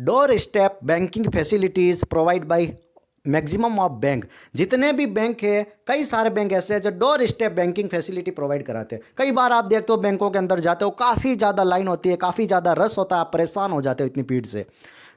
Door step banking facilities provide by maximum of bank. जितने भी bank है, कई सारे बैंक ऐसे हैं जो door step banking facility provide कराते हैं। कई बार आप देखते हो बैंकों के अंदर जाते हो, काफ़ी ज़्यादा लाइन होती है, काफ़ी ज़्यादा रश होता है, आप परेशान हो जाते हो इतनी भीड़ से।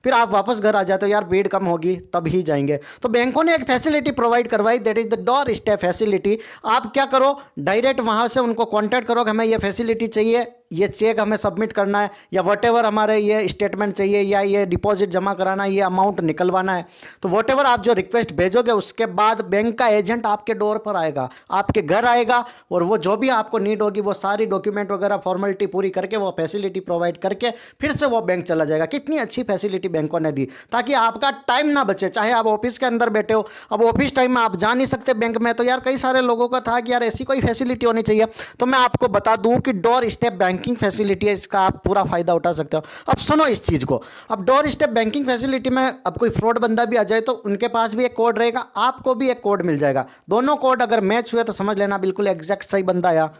फिर आप वापस घर आ जाते हो, यार भीड़ कम होगी तब ही जाएंगे। तो बैंकों ने एक फैसिलिटी प्रोवाइड करवाई, that is the door step facility. आप क्या करो, डायरेक्ट वहां से उनको कांटेक्ट करो कि हमें ये फैसिलिटी चाहिए, ये चेक हमें सबमिट करना है, या वटेवर हमारे ये स्टेटमेंट चाहिए, या ये डिपॉजिट जमा कराना है, ये अमाउंट निकलवाना है। तो वटेवर आप जो रिक्वेस्ट भेजोगे उसके बाद बैंक का एजेंट आपके डोर पर आएगा, आपके घर आएगा, और वो जो भी आपको नीड होगी वो सारी डॉक्यूमेंट वगैरह फॉर्मेलिटी पूरी करके वो फैसिलिटी प्रोवाइड करके फिर से वो बैंक चला जाएगा। कितनी अच्छी फैसिलिटी बैंकों ने दी, ताकि आपका टाइम ना बचे। चाहे आप ऑफिस के अंदर बैठे हो, अब ऑफिस टाइम में आप जा नहीं सकते बैंक में, तो यार कई सारे लोगों का था कि यार ऐसी कोई फैसिलिटी होनी चाहिए। तो मैं आपको बता दूं कि डोर स्टेप बैंकिंग फैसिलिटी है, इसका आप पूरा फायदा उठा सकते हो। अब सुनो इस चीज को, अब डोर स्टेप बैंकिंग फैसिलिटी में अब कोई फ्रॉड बंदा भी आ जाए तो उनके पास भी एक कोड रहेगा, आपको भी एक कोड मिल जाएगा। दोनों कोड अगर मैच हुए तो समझ लेना बिल्कुल एग्जैक्ट सही बंदा आया।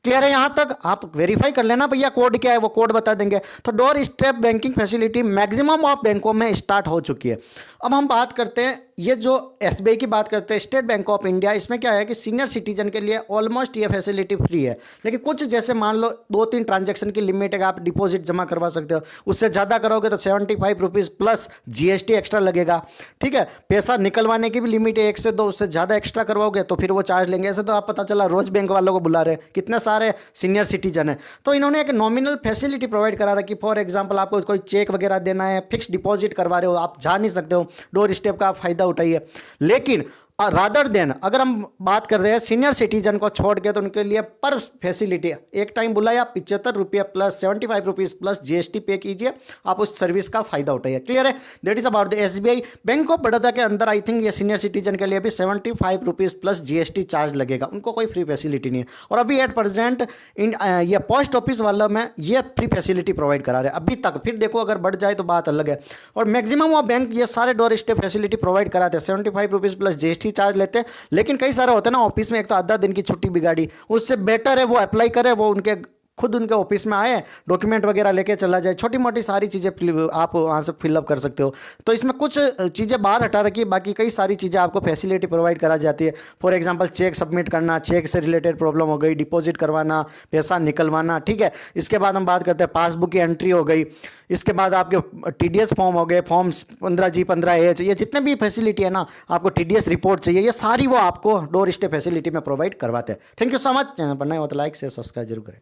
क्लियर है? यहां तक आप वेरीफाई कर लेना भैया कोड क्या है, वो कोड बता देंगे। तो door step banking facility maximum of बैंकों में स्टार्ट हो चुकी है। अब हम बात करते हैं, ये जो एसबीआई की बात करते हैं, स्टेट बैंक ऑफ इंडिया, इसमें क्या है कि सीनियर सिटीजन के लिए ऑलमोस्ट ये फैसिलिटी फ्री है। लेकिन कुछ जैसे मान लो 2-3 ट्रांजेक्शन की लिमिट है, आप डिपॉजिट जमा करवा सकते हो, उससे ज़्यादा करोगे तो 75 रुपीज़ प्लस जीएसटी एक्स्ट्रा लगेगा। ठीक है, पैसा निकलवाने की भी लिमिट है 1 से 2, उससे ज़्यादा एक्स्ट्रा करवाओगे तो फिर वो चार्ज लेंगे। ऐसे तो आप पता चला रोज बैंक वालों को बुला रहे, कितने सारे सीनियर सिटीजन है। तो इन्होंने एक नॉमिनल फैसिलिटी प्रोवाइड करा रखी। फॉर एग्जांपल आपको कोई चेक वगैरह देना है, फिक्स डिपॉजिट करवा रहे हो, आप जा नहीं सकते हो, डोर स्टेप का आप फायदा उठाइए। लेकिन रादर देन अगर हम बात कर रहे हैं सीनियर सिटीजन को छोड़ के, तो उनके लिए पर फैसिलिटी एक टाइम बुलाया 75 रुपये प्लस 75 रुपीज़ प्लस जीएसटी पे कीजिए, आप उस सर्विस का फायदा उठाइए। क्लियर है? That is about the SBI. Bank of Baroda के अंदर आई थिंक ये सीनियर सिटीजन के लिए भी 75 रुपीज़ प्लस जीएसटी चार्ज लगेगा, उनको कोई फ्री फैसिलिटी नहीं है। और अभी एट प्रेजेंट ये पोस्ट ऑफिस वाला में ये फ्री फैसिलिटी प्रोवाइड करा रहे हैं अभी तक। फिर देखो अगर बढ़ जाए तो बात अलग है। और मैक्सिमम ऑफ बैंक ये सारे डोर स्टेप फैसिलिटी प्रोवाइड कराते हैं, 75 रुपीज़ प्लस जीएसटी चार्ज लेते हैं। लेकिन कई सारे होते हैं ना ऑफिस में, एक तो आधा दिन की छुट्टी बिगाड़ी, उससे बेटर है वो अप्लाई करे, वो उनके खुद उनके ऑफिस में आए, डॉक्यूमेंट वगैरह लेके चला जाए, छोटी मोटी सारी चीज़ें आप वहाँ से फिलअप कर सकते हो। तो इसमें कुछ चीज़ें बाहर हटा रखी, बाकी कई सारी चीज़ें आपको फैसिलिटी प्रोवाइड करा जाती है। फॉर एग्जांपल चेक सबमिट करना, चेक से रिलेटेड प्रॉब्लम हो गई, डिपॉजिट करवाना, पैसा निकलवाना। ठीक है, इसके बाद हम बात करते हैं पासबुक की एंट्री हो गई, इसके बाद आपके टीडीएस फॉर्म हो गए, फॉर्म्स 15G 15H, ये जितने भी फैसिलिटी है ना, आपको टीडीएस रिपोर्ट चाहिए, ये सारी वो आपको डोर स्टेप फैसिलिटी में प्रोवाइड करवाते हैं। Thank you so much. Channel पर नए हो तो लाइक से सब्सक्राइब जरूर करें।